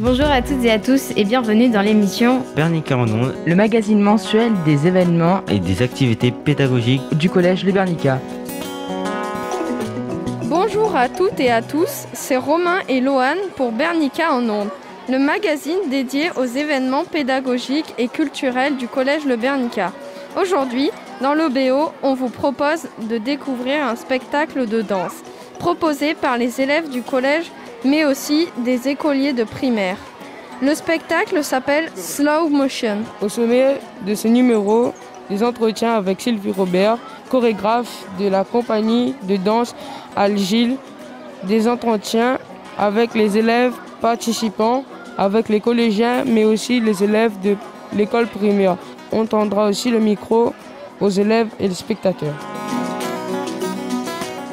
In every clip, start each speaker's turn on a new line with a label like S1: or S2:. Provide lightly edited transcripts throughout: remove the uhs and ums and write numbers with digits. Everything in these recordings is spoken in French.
S1: Bonjour à toutes et à tous et bienvenue dans l'émission
S2: Bernica en ondes,
S3: le magazine mensuel des événements
S2: et des activités pédagogiques
S3: du collège Le Bernica.
S4: Bonjour à toutes et à tous, c'est Romain et Loane pour Bernica en ondes, le magazine dédié aux événements pédagogiques et culturels du collège Le Bernica. Aujourd'hui, dans l'OBO, on vous propose de découvrir un spectacle de danse proposé par les élèves du collège mais aussi des écoliers de primaire. Le spectacle s'appelle Slow Motion.
S5: Au sommet de ce numéro, des entretiens avec Sylvie Robert, chorégraphe de la compagnie de danse Algile, des entretiens avec les élèves participants, avec les collégiens, mais aussi les élèves de l'école primaire. On tendra aussi le micro aux élèves et les spectateurs.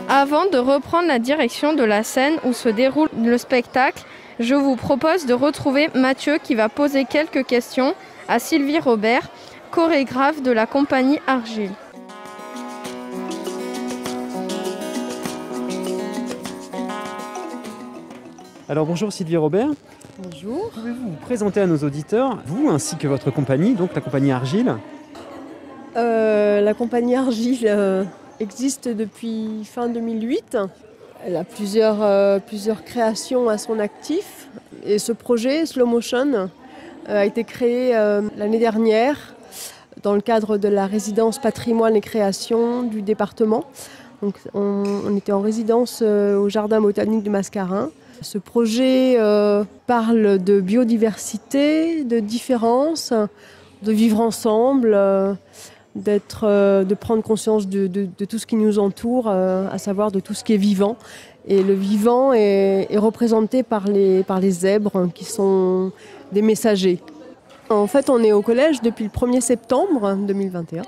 S4: Avant de reprendre la direction de la scène où se déroule le spectacle, je vous propose de retrouver Mathieu qui va poser quelques questions à Sylvie Robert, chorégraphe de la compagnie Argile.
S6: Alors bonjour Sylvie Robert.
S4: Bonjour.
S6: Pouvez-vous vous présenter à nos auditeurs, vous ainsi que votre compagnie, donc la compagnie Argile?
S7: La compagnie Argile existe depuis fin 2008. Elle a plusieurs créations à son actif. Et ce projet, Slow Motion, a été créé l'année dernière dans le cadre de la résidence patrimoine et création du département. Donc, on était en résidence au jardin botanique de Mascarin. Ce projet parle de biodiversité, de différence, de vivre ensemble, de prendre conscience de tout ce qui nous entoure, à savoir de tout ce qui est vivant. Et le vivant est représenté par les zèbres qui sont des messagers. En fait, on est au collège depuis le 1er septembre 2021.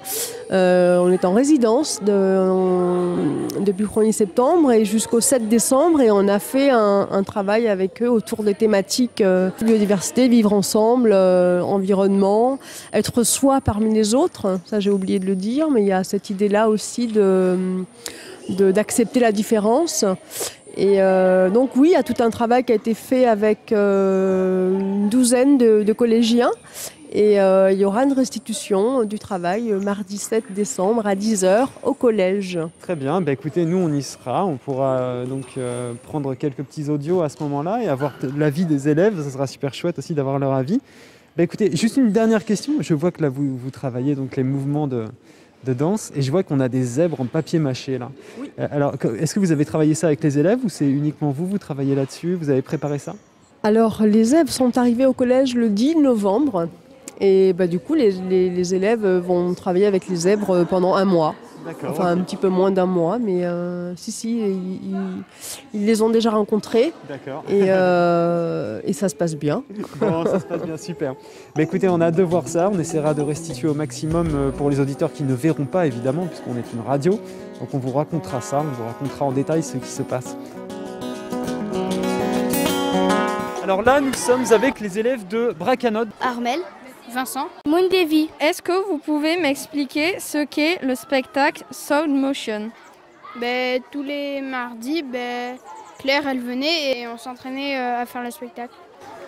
S7: On est en résidence depuis le 1er septembre et jusqu'au 7 décembre. Et on a fait un travail avec eux autour des thématiques biodiversité, vivre ensemble, environnement, être soi parmi les autres. Ça, j'ai oublié de le dire, mais il y a cette idée-là aussi d'accepter la différence. Et donc oui, il y a tout un travail qui a été fait avec une douzaine de collégiens et il y aura une restitution du travail mardi 7 décembre à 10h au collège.
S6: Très bien, écoutez, nous on y sera, on pourra donc prendre quelques petits audios à ce moment-là et avoir l'avis des élèves, ça sera super chouette aussi d'avoir leur avis. Écoutez, juste une dernière question, je vois que là vous travaillez donc les mouvements de danse et je vois qu'on a des zèbres en papier mâché là. Oui. Alors est-ce que vous avez travaillé ça avec les élèves ou c'est uniquement vous travaillez là-dessus, vous avez préparé ça? Alors
S7: les zèbres sont arrivés au collège le 10 novembre et du coup les élèves vont travailler avec les zèbres pendant un mois. D'accord, enfin okay. Un petit peu moins d'un mois, mais ils les ont déjà rencontrés. D'accord. Et ça se passe bien.
S6: Bon, ça se passe bien, super. Écoutez, on a hâte de voir ça. On essaiera de restituer au maximum pour les auditeurs qui ne verront pas, évidemment, puisqu'on est une radio. Donc on vous racontera ça, on vous racontera en détail ce qui se passe. Alors là, nous sommes avec les élèves de Bracanode.
S8: Armel. Vincent.
S4: Moundevi. Est-ce que vous pouvez m'expliquer ce qu'est le spectacle Slow Motion?
S8: Tous les mardis, Claire, elle venait et on s'entraînait à faire le spectacle.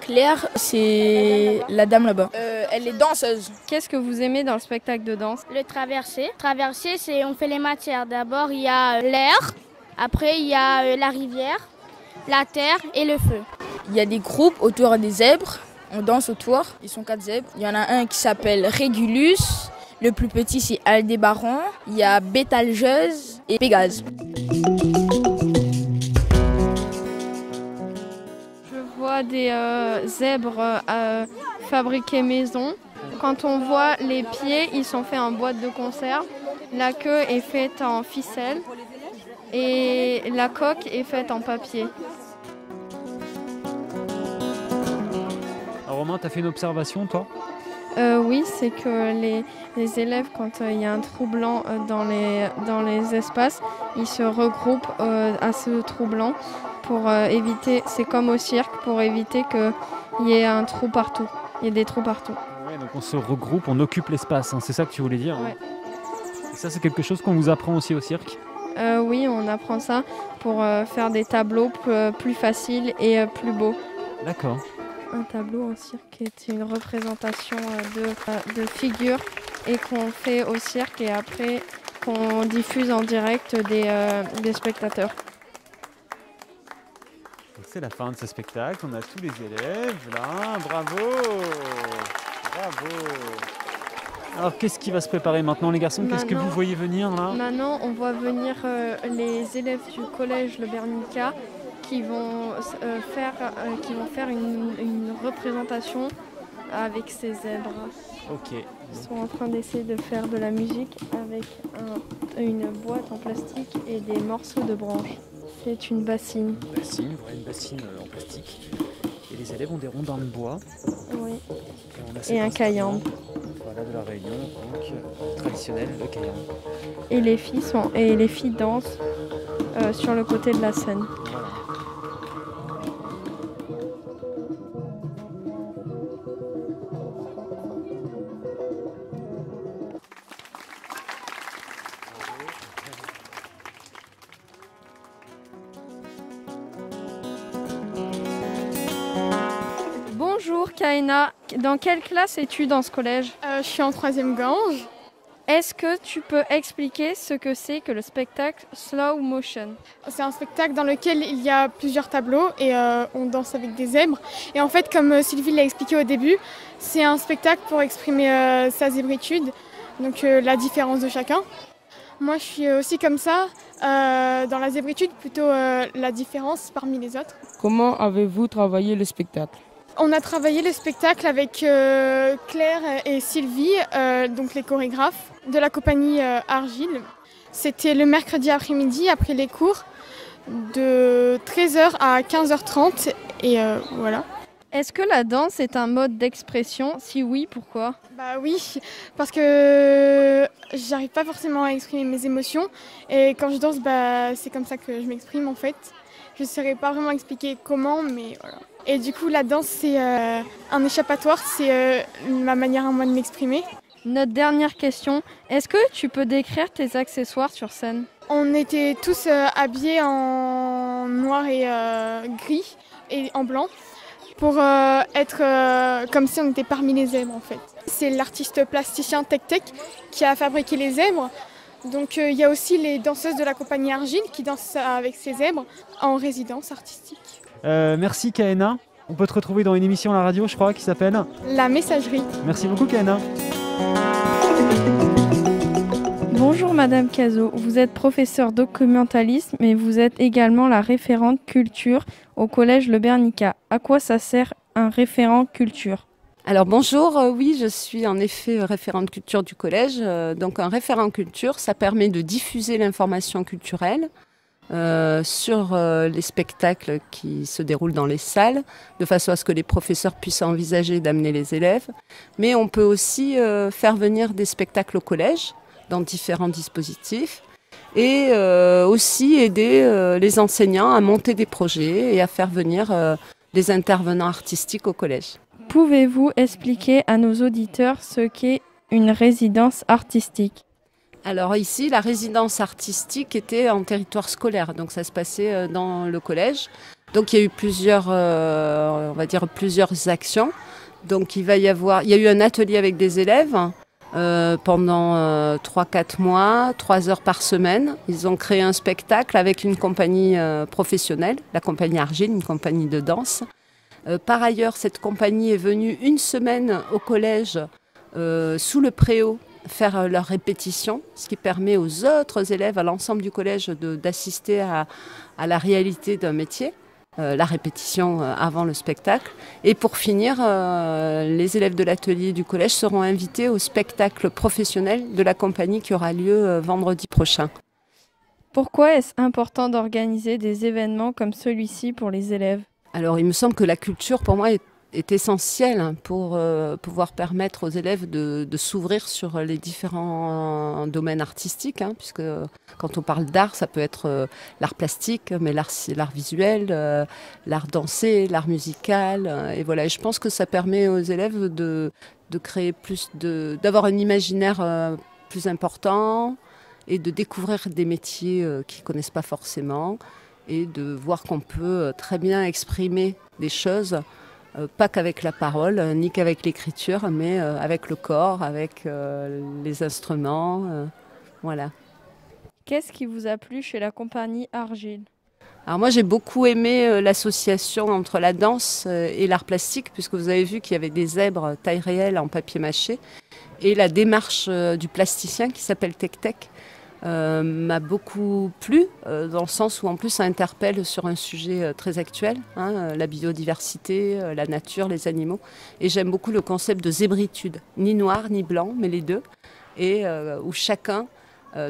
S9: Claire, c'est la dame là-bas. Elle est danseuse.
S4: Qu'est-ce que vous aimez dans le spectacle de danse?
S8: Le traversé. Traversé, c'est on fait les matières. D'abord, il y a l'air. Après, il y a la rivière, la terre et le feu.
S9: Il y a des groupes autour des zèbres. On danse autour, ils sont 4 zèbres. Il y en a un qui s'appelle Régulus, le plus petit c'est Aldébaran, il y a Bétalgeuse et Pégase.
S4: Je vois des zèbres fabriqués maison. Quand on voit les pieds, ils sont faits en boîte de conserve. La queue est faite en ficelle et la coque est faite en papier.
S6: Romain, tu as fait une observation, toi?
S4: Oui, c'est que les élèves, quand il y a un trou blanc dans les espaces, ils se regroupent à ce trou blanc pour éviter, c'est comme au cirque, pour éviter qu'il y ait un trou partout. Il y a des trous partout.
S6: Ouais, donc on se regroupe, on occupe l'espace, hein, c'est ça que tu voulais dire?
S4: Ouais.
S6: Et ça, c'est quelque chose qu'on vous apprend aussi au cirque?
S4: Oui, on apprend ça pour faire des tableaux plus faciles et plus beaux.
S6: D'accord.
S4: Un tableau en cirque est une représentation de figures et qu'on fait au cirque et après qu'on diffuse en direct des spectateurs.
S6: C'est la fin de ce spectacle. On a tous les élèves là. Bravo! Bravo! Alors, qu'est-ce qui va se préparer maintenant, les garçons? Qu'est-ce que vous voyez venir là?
S4: Maintenant, on voit venir les élèves du collège Le Bernica qui vont faire une représentation avec ces zèbres.
S6: Ok.
S4: Ils sont en train d'essayer de faire de la musique avec une boîte en plastique et des morceaux de branches. C'est une bassine.
S6: Une bassine en plastique. Et les élèves ont des rondins de bois.
S4: Oui. Et un cayambe.
S6: Voilà, de la Réunion, donc traditionnel, le cayambe.
S4: Et les filles dansent sur le côté de la scène.
S6: Voilà.
S4: Bonjour Kaina, dans quelle classe es-tu dans ce collège?
S10: Je suis en 3e gange.
S4: Est-ce que tu peux expliquer ce que c'est que le spectacle Slow Motion?
S10: C'est un spectacle dans lequel il y a plusieurs tableaux et on danse avec des zèbres. Et en fait, comme Sylvie l'a expliqué au début, c'est un spectacle pour exprimer sa zébritude, donc la différence de chacun. Moi, je suis aussi comme ça, dans la zébritude, plutôt la différence parmi les autres.
S5: Comment avez-vous travaillé le spectacle?
S10: On a travaillé le spectacle avec Claire et Sylvie, donc les chorégraphes de la compagnie Argile. C'était le mercredi après-midi, après les cours, de 13h à 15h30 et voilà.
S4: Est-ce que la danse est un mode d'expression? Si oui, pourquoi?
S10: Bah oui, parce que j'arrive pas forcément à exprimer mes émotions et quand je danse, c'est comme ça que je m'exprime en fait. Je ne saurais pas vraiment expliquer comment, mais voilà. Et du coup, la danse, c'est un échappatoire, c'est ma manière à moi de m'exprimer.
S4: Notre dernière question, est-ce que tu peux décrire tes accessoires sur scène?
S10: On était tous habillés en noir et gris et en blanc pour être comme si on était parmi les zèbres en fait. C'est l'artiste plasticien Tech Tech qui a fabriqué les zèbres. Donc il y a aussi les danseuses de la compagnie Argile qui dansent avec ces zèbres en résidence artistique.
S6: Merci Kaena. On peut te retrouver dans une émission à la radio, je crois, qui s'appelle
S10: La Messagerie.
S6: Merci beaucoup Kaena.
S1: Bonjour Madame Cazot, vous êtes professeure documentalisme mais vous êtes également la référente culture au collège Le Bernica. À quoi ça sert un référent culture?
S11: Alors bonjour, oui je suis en effet référente culture du collège. Donc un référent culture, ça permet de diffuser l'information culturelle sur les spectacles qui se déroulent dans les salles, de façon à ce que les professeurs puissent envisager d'amener les élèves. Mais on peut aussi faire venir des spectacles au collège dans différents dispositifs et aussi aider les enseignants à monter des projets et à faire venir des intervenants artistiques au collège.
S1: Pouvez-vous expliquer à nos auditeurs ce qu'est une résidence artistique?
S11: Alors ici, la résidence artistique était en territoire scolaire, donc ça se passait dans le collège. Donc il y a eu plusieurs actions. Donc il y a eu un atelier avec des élèves pendant 3-4 mois, 3 heures par semaine. Ils ont créé un spectacle avec une compagnie professionnelle, la compagnie Argile, une compagnie de danse. Par ailleurs, cette compagnie est venue une semaine au collège sous le préau faire leur répétition, ce qui permet aux autres élèves, à l'ensemble du collège, d'assister à la réalité d'un métier, la répétition avant le spectacle. Et pour finir, les élèves de l'atelier du collège seront invités au spectacle professionnel de la compagnie qui aura lieu vendredi prochain.
S1: Pourquoi est-ce important d'organiser des événements comme celui-ci pour les élèves?
S11: Alors, il me semble que la culture, pour moi, est essentielle pour pouvoir permettre aux élèves de s'ouvrir sur les différents domaines artistiques, puisque quand on parle d'art, ça peut être l'art plastique, mais l'art visuel, l'art dansé, l'art musical. Et voilà, et je pense que ça permet aux élèves de créer d'avoir un imaginaire plus important et de découvrir des métiers qu'ils ne connaissent pas forcément et de voir qu'on peut très bien exprimer des choses, pas qu'avec la parole, ni qu'avec l'écriture, mais avec le corps, avec les instruments. Voilà.
S1: Qu'est-ce qui vous a plu chez la compagnie Argile ?
S11: Alors moi j'ai beaucoup aimé l'association entre la danse et l'art plastique, puisque vous avez vu qu'il y avait des zèbres taille réelle en papier mâché, et la démarche du plasticien qui s'appelle Tech Tech m'a beaucoup plu, dans le sens où en plus ça interpelle sur un sujet très actuel, la biodiversité, la nature, les animaux, et j'aime beaucoup le concept de zébritude, ni noir ni blanc, mais les deux, et où chacun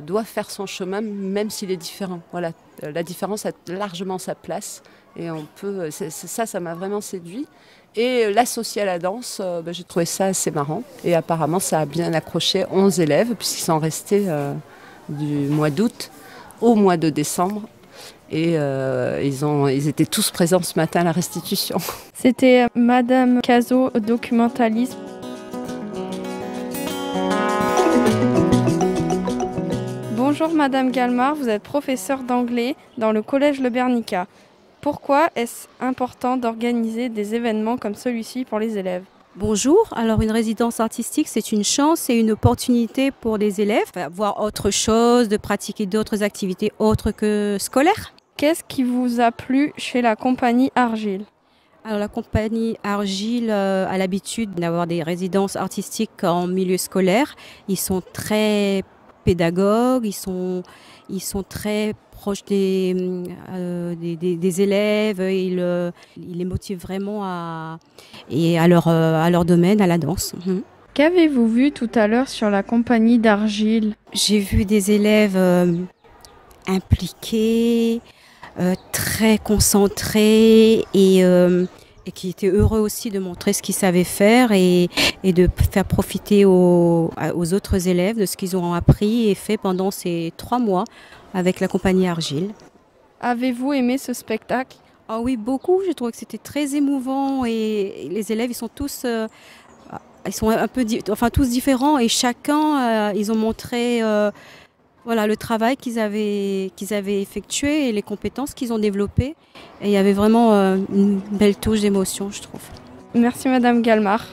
S11: doit faire son chemin même s'il est différent. Voilà, la différence a largement sa place et on peut, ça m'a vraiment séduit. Et l'associer à la danse, j'ai trouvé ça assez marrant et apparemment ça a bien accroché 11 élèves puisqu'ils sont restés du mois d'août au mois de décembre et ils étaient tous présents ce matin à la restitution.
S1: C'était Madame Cazot, documentaliste. Bonjour Madame Galmard, vous êtes professeure d'anglais dans le collège Le Bernica. Pourquoi est-ce important d'organiser des événements comme celui-ci pour les élèves ?
S12: Bonjour, alors une résidence artistique c'est une chance et une opportunité pour les élèves de voir autre chose, de pratiquer d'autres activités autres que scolaires.
S1: Qu'est-ce qui vous a plu chez la compagnie Argile ?
S12: Alors la compagnie Argile a l'habitude d'avoir des résidences artistiques en milieu scolaire. Ils sont très pédagogues, ils sont très proches des élèves, ils les motivent vraiment à leur domaine, à la danse.
S1: Qu'avez-vous vu tout à l'heure sur la compagnie d'Argile ?
S12: J'ai vu des élèves impliqués, très concentrés et qui étaient heureux aussi de montrer ce qu'ils savaient faire et de faire profiter aux autres élèves de ce qu'ils ont appris et fait pendant ces 3 mois avec la compagnie Argile.
S1: Avez-vous aimé ce spectacle ?
S12: Ah oui, beaucoup. J'ai trouvé que c'était très émouvant et les élèves, ils sont tous tous différents et chacun, ils ont montré le travail qu'ils avaient effectué et les compétences qu'ils ont développées. Et il y avait vraiment une belle touche d'émotion, je trouve.
S1: Merci Madame Galmard.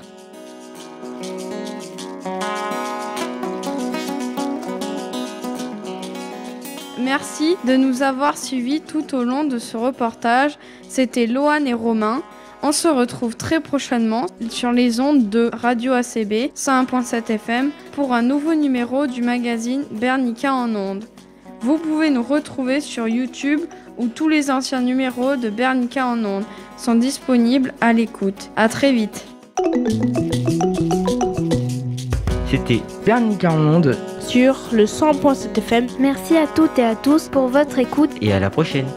S1: Merci de nous avoir suivis tout au long de ce reportage. C'était Loane et Romain. On se retrouve très prochainement sur les ondes de Radio ACB 101.7 FM pour un nouveau numéro du magazine Bernica en ondes. Vous pouvez nous retrouver sur YouTube où tous les anciens numéros de Bernica en ondes sont disponibles à l'écoute. À très vite.
S2: C'était
S3: Bernica en ondes
S13: sur le 100.7 FM.
S14: Merci à toutes et à tous pour votre écoute
S2: et à la prochaine.